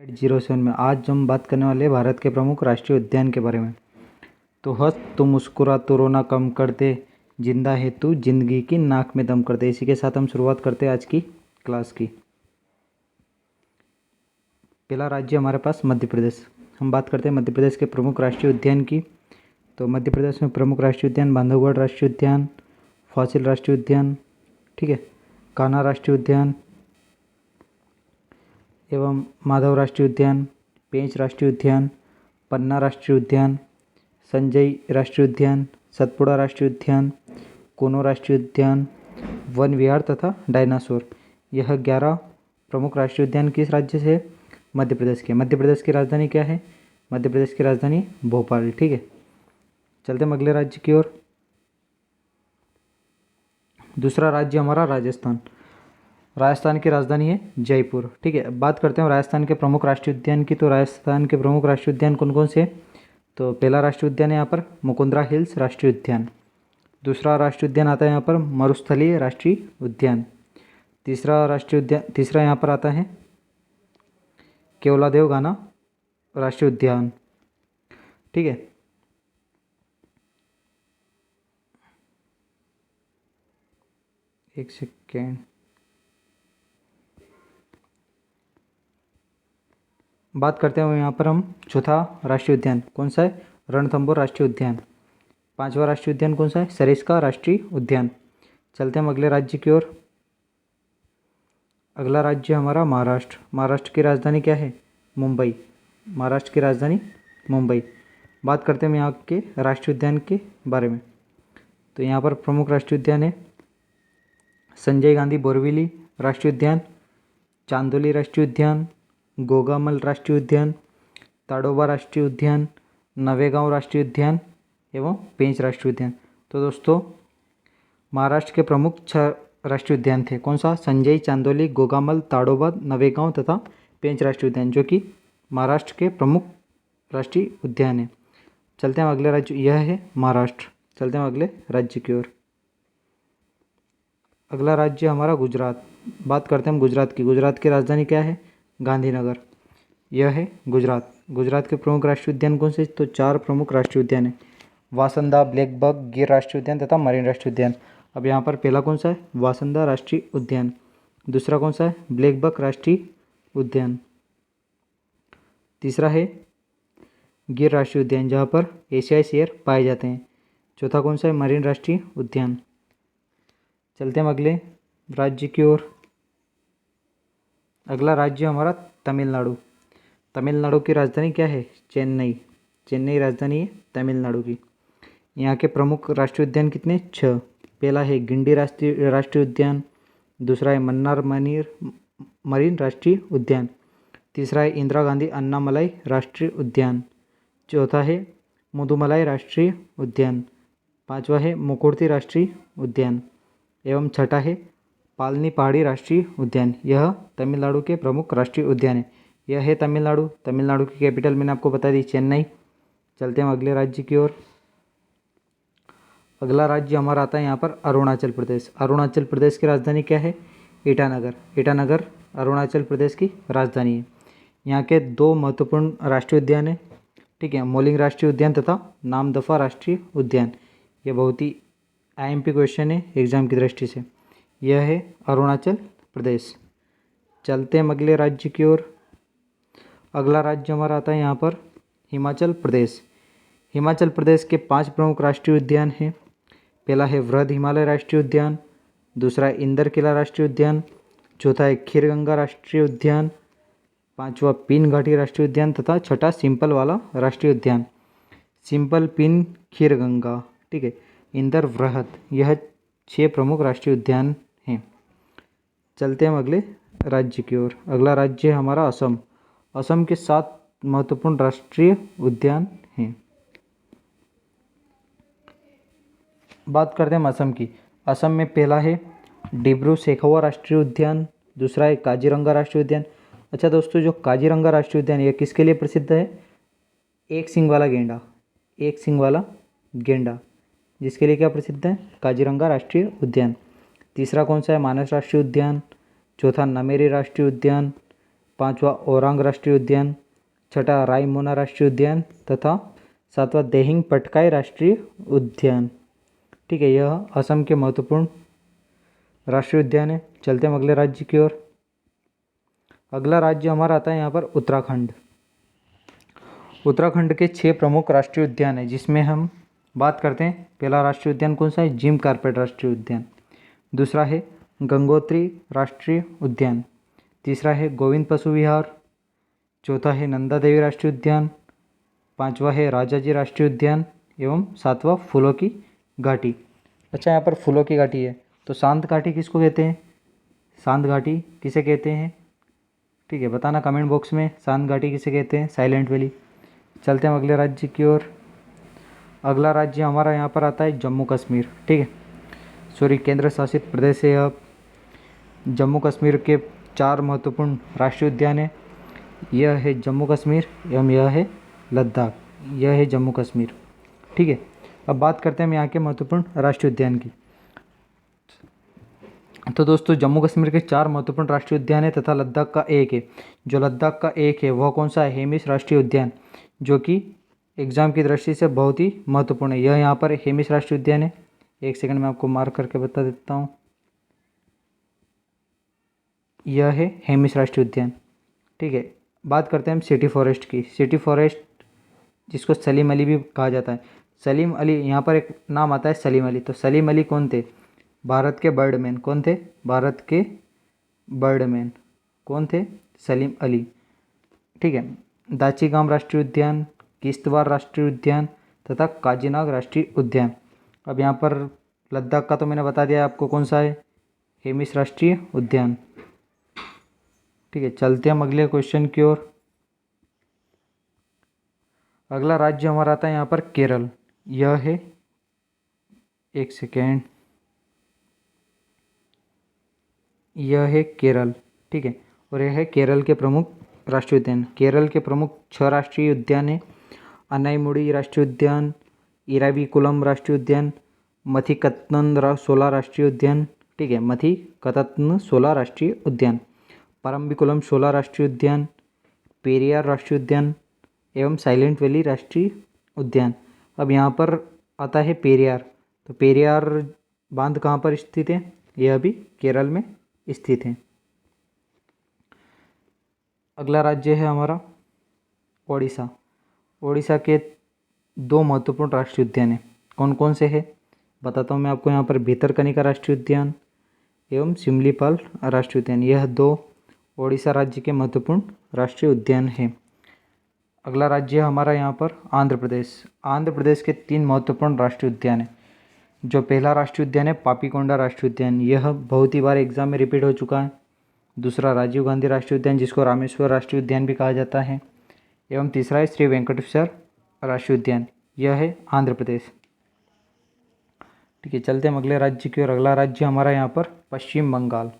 07 में आज हम बात करने वाले हैं भारत के प्रमुख राष्ट्रीय उद्यान के बारे में। तो हंस तो मुस्कुरा तो रोना कम कर दे, जिंदा है तू जिंदगी की नाक में दम कर दे। इसी के साथ हम शुरुआत करते हैं आज की क्लास की। पहला राज्य हमारे पास मध्य प्रदेश। हम बात करते हैं मध्य प्रदेश के प्रमुख राष्ट्रीय उद्यान की। तो मध्य प्रदेश में प्रमुख राष्ट्रीय उद्यान बांधवगढ़ राष्ट्रीय उद्यान, फॉसिल राष्ट्रीय उद्यान, ठीक है, कान्हा राष्ट्रीय उद्यान एवं माधव राष्ट्रीय उद्यान, पेंच राष्ट्रीय उद्यान, पन्ना राष्ट्रीय उद्यान, संजय राष्ट्रीय उद्यान, सतपुड़ा राष्ट्रीय उद्यान, कोनो राष्ट्रीय उद्यान, वन विहार तथा डायनासोर। यह 11 प्रमुख राष्ट्रीय उद्यान किस राज्य से है? मध्य प्रदेश के। मध्य प्रदेश की राजधानी क्या है? मध्य प्रदेश की राजधानी भोपाल, ठीक है। चलते हैं अगले राज्य की ओर। दूसरा राज्य हमारा राजस्थान। राजस्थान की राजधानी है जयपुर, ठीक है। बात करते हैं राजस्थान के प्रमुख राष्ट्रीय उद्यान की। तो राजस्थान के प्रमुख राष्ट्रीय उद्यान कौन कौन से हैं? तो पहला राष्ट्रीय उद्यान है यहाँ पर मुकुंदरा हिल्स राष्ट्रीय उद्यान। दूसरा राष्ट्रीय उद्यान आता है यहाँ पर मरुस्थलीय राष्ट्रीय उद्यान। तीसरा यहाँ पर आता है केवलादेव गाना राष्ट्रीय उद्यान, ठीक है। एक सेकेंड, बात करते हैं यहाँ पर हम चौथा राष्ट्रीय उद्यान कौन सा है? रणथंभौर राष्ट्रीय उद्यान। पांचवा राष्ट्रीय उद्यान कौन सा है? सरिस्का राष्ट्रीय उद्यान। चलते हैं अगले राज्य की ओर। अगला राज्य हमारा महाराष्ट्र। महाराष्ट्र की राजधानी क्या है? मुंबई। महाराष्ट्र की राजधानी मुंबई। बात करते हैं यहाँ के राष्ट्रीय उद्यान के बारे में। तो यहाँ पर प्रमुख राष्ट्रीय उद्यान है संजय गांधी बोरवली राष्ट्रीय उद्यान, चांदोली राष्ट्रीय उद्यान, गोगामल राष्ट्रीय उद्यान, ताडोबा राष्ट्रीय उद्यान, नवेगांव राष्ट्रीय उद्यान एवं पेंच राष्ट्रीय उद्यान। तो दोस्तों महाराष्ट्र के प्रमुख 6 राष्ट्रीय उद्यान थे। कौन सा? संजय, चांदोली, गोगामल, ताडोबा, नवेगांव तथा पेंच राष्ट्रीय उद्यान, जो कि महाराष्ट्र के प्रमुख राष्ट्रीय उद्यान है। चलते हैं अगले राज्य, यह है महाराष्ट्र। चलते हैं अगले राज्य की ओर। अगला राज्य हमारा गुजरात। बात करते हैं हम गुजरात की। गुजरात की राजधानी क्या है? गांधीनगर। यह है गुजरात। गुजरात के प्रमुख राष्ट्रीय उद्यान कौन से? तो 4 प्रमुख राष्ट्रीय उद्यान है वासंदा, ब्लैकबक, गिर राष्ट्रीय उद्यान तथा मरीन राष्ट्रीय उद्यान। अब यहाँ पर पहला कौन सा है? वासंदा राष्ट्रीय उद्यान। दूसरा कौन सा है? ब्लैकबक राष्ट्रीय उद्यान। तीसरा है गिर राष्ट्रीय उद्यान, जहाँ पर एशियाई शेर पाए जाते हैं। चौथा कौन सा है? मरीन राष्ट्रीय उद्यान। चलते हैं अगले राज्य की ओर। अगला राज्य हमारा तमिलनाडु। तमिलनाडु की राजधानी क्या है? चेन्नई। चेन्नई राजधानी है तमिलनाडु की। यहाँ के प्रमुख राष्ट्रीय उद्यान कितने? 6। पहला है गिंडी राष्ट्रीय उद्यान। दूसरा है मन्नार मरीन राष्ट्रीय उद्यान। तीसरा है इंदिरा गांधी अन्नामलाई राष्ट्रीय उद्यान। चौथा है मुदुमलाई राष्ट्रीय उद्यान। पांचवा है मुकुर्ती राष्ट्रीय उद्यान एवं छठा है पालनी पहाड़ी राष्ट्रीय उद्यान। यह तमिलनाडु के प्रमुख राष्ट्रीय उद्यान है। यह है तमिलनाडु। तमिलनाडु की कैपिटल मैंने आपको बता दी, चेन्नई। चलते हैं अगले राज्य की ओर। अगला राज्य हमारा आता है यहाँ पर अरुणाचल प्रदेश। अरुणाचल प्रदेश की राजधानी क्या है? ईटानगर। ईटानगर अरुणाचल प्रदेश की राजधानी है। यहाँ के 2 महत्वपूर्ण राष्ट्रीय उद्यान है, ठीक है, मोलिंग राष्ट्रीय उद्यान तथा नामदफा राष्ट्रीय उद्यान। ये बहुत ही IMP क्वेश्चन है एग्जाम की दृष्टि से। यह है अरुणाचल प्रदेश। चलते हैं अगले राज्य की ओर। अगला राज्य हमारा आता है यहाँ पर हिमाचल प्रदेश। हिमाचल प्रदेश के 5 प्रमुख राष्ट्रीय उद्यान हैं। पहला है वृहद हिमालय राष्ट्रीय उद्यान। दूसरा है इंदर किला राष्ट्रीय उद्यान। चौथा है खीरगंगा राष्ट्रीय उद्यान। पांचवा पीन घाटी राष्ट्रीय उद्यान तथा छठा सिंपल वाला राष्ट्रीय उद्यान। सिंपल, पीन, खीरगंगा, ठीक है, इंदर, वृहद, यह 6 प्रमुख राष्ट्रीय उद्यान हैं। चलते हैं अगले राज्य की ओर। अगला राज्य है हमारा असम। असम के 7 महत्वपूर्ण राष्ट्रीय उद्यान हैं। बात करते हैं असम की। असम में पहला है डिब्रू सैखोवा राष्ट्रीय उद्यान। दूसरा है काजीरंगा राष्ट्रीय उद्यान। अच्छा दोस्तों, जो काजीरंगा राष्ट्रीय उद्यान यह किसके लिए प्रसिद्ध है? एक सींग वाला गेंडा। एक सींग वाला गेंडा जिसके लिए क्या प्रसिद्ध है? काजीरंगा राष्ट्रीय उद्यान। तीसरा कौन सा है? मानस राष्ट्रीय उद्यान। चौथा नमेरी राष्ट्रीय उद्यान। पाँचवा ओरांग राष्ट्रीय उद्यान, छठा रायमोना राष्ट्रीय उद्यान तथा सातवां देहिंग पटकाई राष्ट्रीय उद्यान। ठीक है, यह असम के महत्वपूर्ण राष्ट्रीय उद्यान है। चलते हैं अगले राज्य की ओर। अगला राज्य हमारा आता है यहाँ पर उत्तराखंड। उत्तराखंड के 6 प्रमुख राष्ट्रीय उद्यान है, जिसमें हम बात करते हैं। पहला राष्ट्रीय उद्यान कौन सा है? जिम कार्पेट राष्ट्रीय उद्यान। दूसरा है गंगोत्री राष्ट्रीय उद्यान। तीसरा है गोविंद पशु विहार। चौथा है नंदा देवी राष्ट्रीय उद्यान। पांचवा है राजाजी राष्ट्रीय उद्यान एवं सातवां फूलों की घाटी। अच्छा, यहाँ पर फूलों की घाटी है, तो शांत घाटी किसको कहते हैं? शांत घाटी किसे कहते हैं? ठीक है, बताना कमेंट बॉक्स में शांत घाटी किसे कहते हैं, साइलेंट वैली। चलते हैं अगले राज्य की ओर। अगला राज्य हमारा यहाँ पर आता है जम्मू कश्मीर। ठीक है, सॉरी, केंद्र शासित प्रदेश है। अब जम्मू कश्मीर के 4 महत्वपूर्ण राष्ट्रीय उद्यान है। यह है जम्मू कश्मीर एवं यह है लद्दाख। यह है जम्मू कश्मीर। ठीक है, अब बात करते हैं हम यहाँ के महत्वपूर्ण राष्ट्रीय उद्यान की। तो दोस्तों, जम्मू कश्मीर के 4 महत्वपूर्ण राष्ट्रीय उद्यान है तथा लद्दाख का एक है। जो लद्दाख का एक है वह कौन सा है? हेमिस राष्ट्रीय उद्यान, जो कि एग्जाम की दृष्टि से बहुत ही महत्वपूर्ण है। यह यहाँ पर हेमिस राष्ट्रीय उद्यान है। एक सेकंड में आपको मार्क करके बता देता हूँ। यह है हेमिस राष्ट्रीय उद्यान। ठीक है, बात करते हैं हम सिटी फॉरेस्ट की। सिटी फॉरेस्ट, जिसको सलीम अली भी कहा जाता है। सलीम अली, यहाँ पर एक नाम आता है सलीम अली। तो सलीम अली कौन थे? भारत के बर्डमैन। कौन थे? भारत के बर्डमैन कौन थे? सलीम अली। ठीक है, दाचीगाम राष्ट्रीय उद्यान, किश्तवाड़ राष्ट्रीय उद्यान तथा काजीनाग राष्ट्रीय उद्यान। अब यहाँ पर लद्दाख का तो मैंने बता दिया आपको कौन सा है, हेमिस राष्ट्रीय उद्यान। ठीक है, चलते हम अगले क्वेश्चन की ओर। अगला राज्य हमारा आता है यहाँ पर केरल। यह है, एक सेकेंड, यह है केरल। ठीक है, और यह है केरल के प्रमुख राष्ट्रीय उद्यान। केरल के प्रमुख 6 राष्ट्रीय उद्यान हैं। अनाईमुड़ी राष्ट्रीय उद्यान, इराविकुलम राष्ट्रीय उद्यान, मथिकतनन 16 राष्ट्रीय उद्यान। ठीक है, मथिकतनन 16 राष्ट्रीय उद्यान, परम्बिकुलम 16 राष्ट्रीय उद्यान, पेरियार राष्ट्रीय उद्यान एवं साइलेंट वैली राष्ट्रीय उद्यान। अब यहाँ पर आता है पेरियार। तो पेरियार बांध कहाँ पर स्थित है? यह भी केरल में स्थित है। अगला राज्य है हमारा ओडिशा। ओडिशा के 2 महत्वपूर्ण राष्ट्रीय उद्यान हैं। कौन कौन से हैं बताता हूँ मैं आपको। यहाँ पर भितरकनिका राष्ट्रीय उद्यान एवं सिमलीपाल राष्ट्रीय उद्यान। यह 2 ओडिशा राज्य के महत्वपूर्ण राष्ट्रीय उद्यान हैं। अगला राज्य हमारा यहाँ पर आंध्र प्रदेश। आंध्र प्रदेश के 3 महत्वपूर्ण राष्ट्रीय उद्यान हैं। जो पहला राष्ट्रीय उद्यान है पापीकोंडा राष्ट्रीय उद्यान, यह बहुत ही बार एग्जाम में रिपीट हो चुका है। दूसरा राजीव गांधी राष्ट्रीय उद्यान, जिसको रामेश्वर राष्ट्रीय उद्यान भी कहा जाता है, एवं तीसरा है श्री वेंकटेश्वर राष्ट्रीय उद्यान। यह है आंध्र प्रदेश। ठीक है, चलते हैं अगले राज्य की ओर। अगला राज्य हमारा यहाँ पर पश्चिम बंगाल।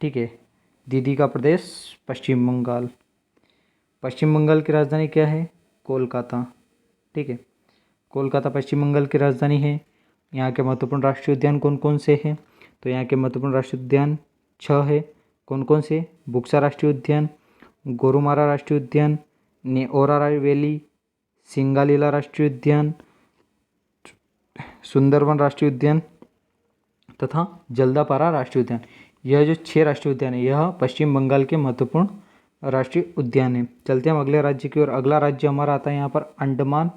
ठीक है, दीदी का प्रदेश पश्चिम बंगाल। पश्चिम बंगाल की राजधानी क्या है? कोलकाता। ठीक है, कोलकाता पश्चिम बंगाल की राजधानी है। यहाँ के महत्वपूर्ण राष्ट्रीय उद्यान कौन कौन से हैं? तो यहाँ के महत्वपूर्ण राष्ट्रीय उद्यान 6 है। कौन कौन से? बुक्सा राष्ट्रीय उद्यान, गोरुमारा राष्ट्रीय उद्यान, नेओरा वैली, सिंगालीला राष्ट्रीय उद्यान, सुंदरवन राष्ट्रीय उद्यान तथा जल्दापारा राष्ट्रीय उद्यान। यह जो 6 राष्ट्रीय उद्यान है, यह पश्चिम बंगाल के महत्वपूर्ण राष्ट्रीय उद्यान है। चलते हैं अगले राज्य की ओर। अगला राज्य हमारा आता है यहाँ पर अंडमान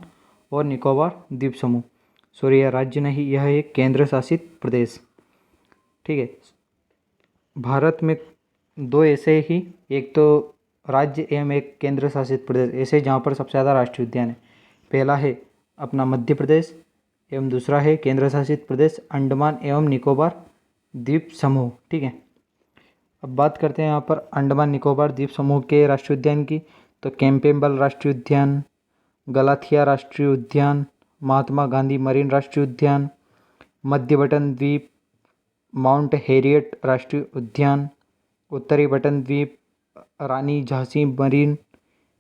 और निकोबार द्वीप समूह। सॉरी, यह राज्य नहीं, यह एक केंद्र शासित प्रदेश। ठीक है, भारत में 2 ऐसे ही, एक तो राज्य एवं एक केंद्र शासित प्रदेश ऐसे, जहाँ पर सबसे ज़्यादा राष्ट्रीय उद्यान है। पहला है अपना मध्य प्रदेश एवं दूसरा है केंद्र शासित प्रदेश अंडमान एवं निकोबार द्वीप समूह। ठीक है, अब बात करते हैं यहाँ पर अंडमान निकोबार द्वीप समूह के राष्ट्रीय उद्यान की। तो कैंपेम्बल राष्ट्रीय उद्यान, गलाथिया राष्ट्रीय उद्यान, महात्मा गांधी मरीन राष्ट्रीय उद्यान, मध्य बटन द्वीप, माउंट हैरियट राष्ट्रीय उद्यान, उत्तरी बटन द्वीप, रानी झांसी मरीन,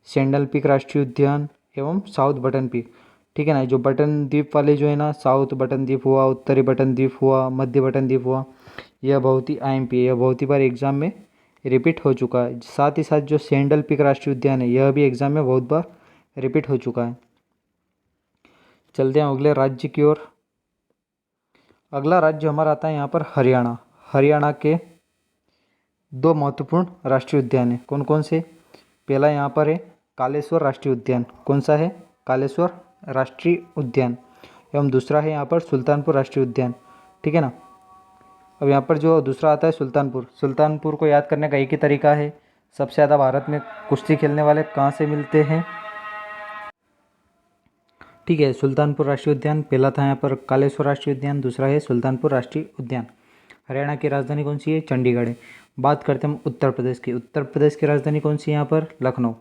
सैंडल पीक राष्ट्रीय उद्यान एवं साउथ बटन पीक। ठीक है ना, जो बटन द्वीप वाले जो है ना, साउथ बटन द्वीप हुआ, उत्तरी बटन द्वीप हुआ, मध्य बटन द्वीप हुआ, यह बहुत ही IMP है, यह बहुत ही बार एग्जाम में रिपीट हो चुका है। साथ ही साथ जो सेंडल पीक राष्ट्रीय उद्यान है यह भी एग्जाम में बहुत बार रिपीट हो चुका है। चलते हैं अगले राज्य की ओर। अगला राज्य हमारा आता है यहाँ पर हरियाणा। हरियाणा के दो महत्वपूर्ण राष्ट्रीय उद्यान है। कौन कौन से? पहला यहाँ पर है कालेश्वर राष्ट्रीय उद्यान। कौन सा है? कालेश्वर राष्ट्रीय उद्यान। एवं दूसरा है यहाँ पर सुल्तानपुर राष्ट्रीय उद्यान। ठीक है ना। अब यहाँ पर जो दूसरा आता है सुल्तानपुर, सुल्तानपुर को याद करने का एक ही तरीका है। सबसे ज़्यादा भारत में कुश्ती खेलने वाले कहाँ से मिलते हैं? ठीक है, सुल्तानपुर राष्ट्रीय उद्यान पहला था यहाँ पर कालेश्वर राष्ट्रीय उद्यान, दूसरा है सुल्तानपुर राष्ट्रीय उद्यान। हरियाणा की राजधानी कौन सी है? चंडीगढ़ है। बात करते हैं हम उत्तर प्रदेश की। उत्तर प्रदेश की राजधानी कौन सी है यहाँ पर? लखनऊ।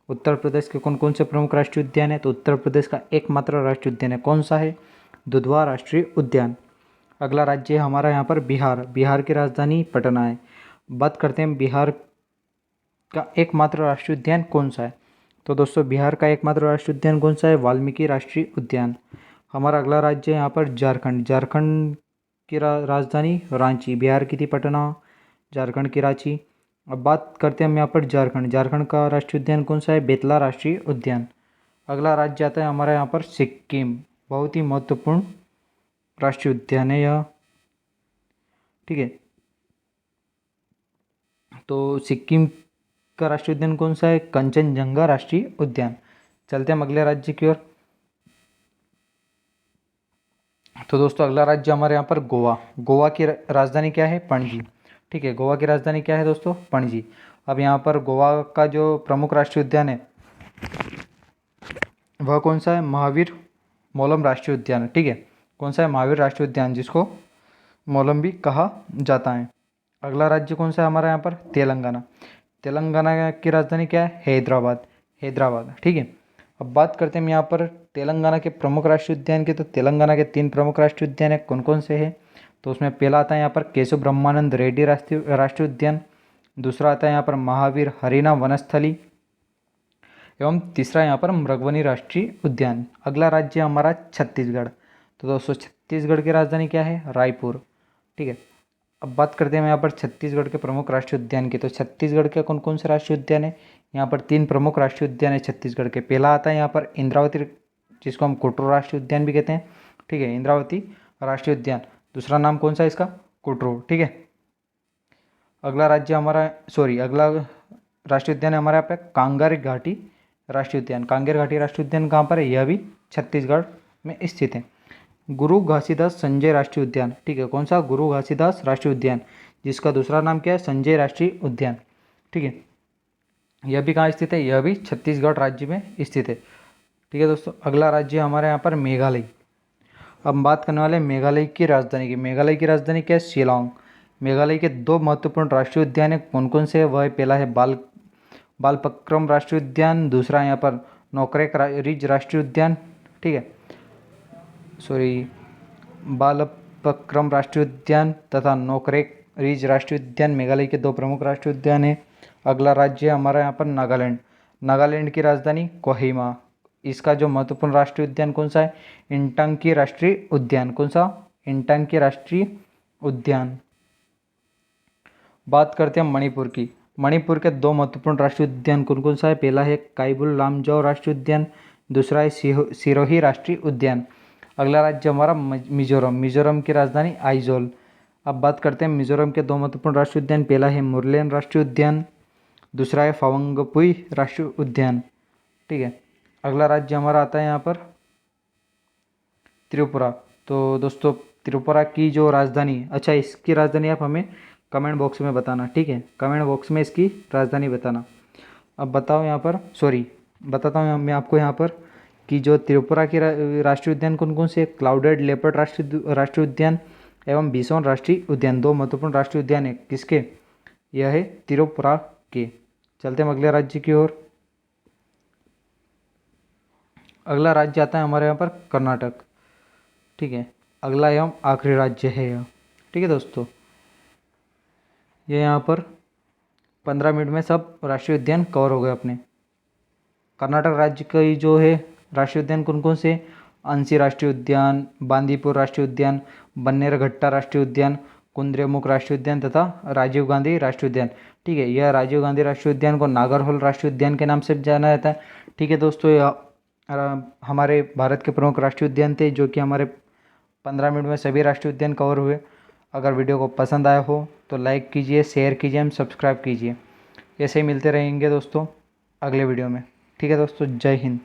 उत्तर प्रदेश के कौन कौन से प्रमुख राष्ट्रीय उद्यान है? तो उत्तर प्रदेश का एकमात्र राष्ट्रीय उद्यान है। कौन सा है? दुधवा राष्ट्रीय उद्यान। अगला राज्य है हमारा यहाँ पर बिहार। बिहार की राजधानी पटना है। बात करते हैं बिहार का एकमात्र राष्ट्रीय उद्यान कौन सा है? तो दोस्तों बिहार का एकमात्र राष्ट्रीय उद्यान कौन सा है? वाल्मीकि राष्ट्रीय उद्यान। हमारा अगला राज्य है यहाँ पर झारखंड। झारखंड की राजधानी रांची। बिहार की थी पटना, झारखंड की रांची। अब बात करते हैं हम यहाँ पर झारखंड। झारखंड का राष्ट्रीय उद्यान कौन सा है? बेतला राष्ट्रीय उद्यान। अगला राज्य आता है हमारा यहाँ पर सिक्किम। बहुत ही महत्वपूर्ण राष्ट्रीय उद्यान है यह। ठीक है, तो सिक्किम का राष्ट्रीय उद्यान कौन सा है? कंचनजंगा राष्ट्रीय उद्यान। चलते हैं हम अगले राज्य की ओर। तो दोस्तों अगला राज्य हमारे यहाँ पर गोवा। गोवा की राजधानी क्या है? पणजी। ठीक है, गोवा की राजधानी क्या है दोस्तों? पणजी। अब यहाँ पर गोवा का जो प्रमुख राष्ट्रीय उद्यान है वह कौन सा है? महावीर मोलम राष्ट्रीय उद्यान। ठीक है, कौन सा है? महावीर राष्ट्रीय उद्यान, जिसको मोलम भी कहा जाता है। अगला राज्य कौन सा है हमारा यहाँ पर? तेलंगाना। तेलंगाना की राजधानी क्या है? हैदराबाद। हैदराबाद। ठीक है, अब बात करते हैं हम यहाँ पर तेलंगाना के प्रमुख राष्ट्रीय उद्यान के। तो तेलंगाना के 3 प्रमुख राष्ट्रीय उद्यान है। कौन कौन से हैं? तो उसमें पहला आता है यहाँ पर केशव ब्रह्मानंद रेड्डी राष्ट्रीय उद्यान। दूसरा आता है यहाँ पर महावीर हरिना वनस्थली एवं तीसरा यहाँ पर मृगवनी राष्ट्रीय उद्यान। अगला राज्य हमारा छत्तीसगढ़। तो दोस्तों छत्तीसगढ़ की राजधानी क्या है? रायपुर। ठीक है, अब बात करते हैं यहाँ पर छत्तीसगढ़ के प्रमुख राष्ट्रीय उद्यान की। तो छत्तीसगढ़ के कौन कौन से राष्ट्रीय उद्यान है? यहाँ पर 3 प्रमुख राष्ट्रीय उद्यान है छत्तीसगढ़ के। पहला आता है यहाँ पर इंद्रावती, जिसको हम कुटरू राष्ट्रीय उद्यान भी कहते हैं। ठीक है, इंद्रावती राष्ट्रीय उद्यान। दूसरा नाम कौन सा है इसका? कुटरू। ठीक है, अगला राज्य हमारा अगला राष्ट्रीय उद्यान है हमारे यहाँ पे कांगेर घाटी राष्ट्रीय उद्यान। कांगेर घाटी राष्ट्रीय उद्यान कहाँ पर है? यह भी छत्तीसगढ़ में स्थित है। गुरु घासीदास संजय राष्ट्रीय उद्यान। ठीक है, कौन सा? गुरु घासीदास राष्ट्रीय उद्यान, जिसका दूसरा नाम क्या है? संजय राष्ट्रीय उद्यान। ठीक है, यह भी कहाँ स्थित है? यह भी छत्तीसगढ़ राज्य में स्थित है। ठीक है दोस्तों, अगला राज्य हमारे यहाँ पर मेघालय। अब हम बात करने वाले हैं मेघालय की राजधानी की। मेघालय की राजधानी क्या है? शिलांग। मेघालय के 2 महत्वपूर्ण राष्ट्रीय उद्यान है। कौन कौन से? वह पहला है बालपक्रम राष्ट्रीय उद्यान, दूसरा यहाँ पर नोकरेक रिज राष्ट्रीय उद्यान। ठीक है, बालपक्रम राष्ट्रीय उद्यान तथा नोकरेक रिज राष्ट्रीय उद्यान मेघालय के 2 प्रमुख राष्ट्रीय उद्यान हैं। अगला राज्य हमारा यहाँ पर नागालैंड। नागालैंड की राजधानी कोहिमा। इसका जो महत्वपूर्ण राष्ट्रीय उद्यान कौन सा है? इंटांकी राष्ट्रीय उद्यान। कौन सा? इंटांकी राष्ट्रीय उद्यान। बात करते हैं मणिपुर की। मणिपुर के 2 महत्वपूर्ण राष्ट्रीय उद्यान कौन कौन सा है? पहला है काइबुल लामजाओ राष्ट्रीय उद्यान, दूसरा है सिरोही राष्ट्रीय उद्यान। अगला राज्य हमारा मिजोरम। मिजोरम की राजधानी आइजोल। अब बात करते हैं मिजोरम के 2 महत्वपूर्ण राष्ट्रीय उद्यान। पहला है मुरलेन राष्ट्रीय उद्यान, दूसरा है फावंगपुई राष्ट्रीय उद्यान। ठीक है, अगला राज्य हमारा आता है यहाँ पर त्रिपुरा। तो दोस्तों त्रिपुरा की जो राजधानी, अच्छा इसकी राजधानी आप हमें कमेंट बॉक्स में बताना। ठीक है, कमेंट बॉक्स में इसकी राजधानी बताना। अब बताओ यहाँ पर बताता हूँ मैं आपको यहाँ पर कि जो त्रिपुरा की राष्ट्रीय उद्यान कौन कौन से? क्लाउडेड लेपर्ड राष्ट्रीय उद्यान एवं बिसोन राष्ट्रीय उद्यान। 2 महत्वपूर्ण राष्ट्रीय उद्यान है। किसके? यह है त्रिपुरा के। चलते हैं अगले राज्य की ओर। अगला राज्य आता है हमारे यहाँ पर कर्नाटक। ठीक है, अगला एवं आखिरी राज्य है यह। ठीक है दोस्तों, ये यहाँ पर 15 मिनट में सब राष्ट्रीय उद्यान कवर हो गए अपने। कर्नाटक राज्य का जो है राष्ट्रीय उद्यान कौन कौन से? अंसी राष्ट्रीय उद्यान, बांदीपुर राष्ट्रीय उद्यान, बन्नेरघट्टा राष्ट्रीय उद्यान, कुद्रेमुख राष्ट्रीय उद्यान तथा राजीव गांधी राष्ट्रीय उद्यान। ठीक है, यह राजीव गांधी राष्ट्रीय उद्यान को नागरहोल राष्ट्रीय उद्यान के नाम से जाना जाता है। ठीक है दोस्तों, यह हमारे भारत के प्रमुख राष्ट्रीय उद्यान थे, जो कि हमारे 15 मिनट में सभी राष्ट्रीय उद्यान कवर हुए। अगर वीडियो को पसंद आया हो तो लाइक कीजिए, शेयर कीजिए एवं सब्सक्राइब कीजिए। ऐसे ही मिलते रहेंगे दोस्तों अगले वीडियो में। ठीक है दोस्तों, जय हिंद।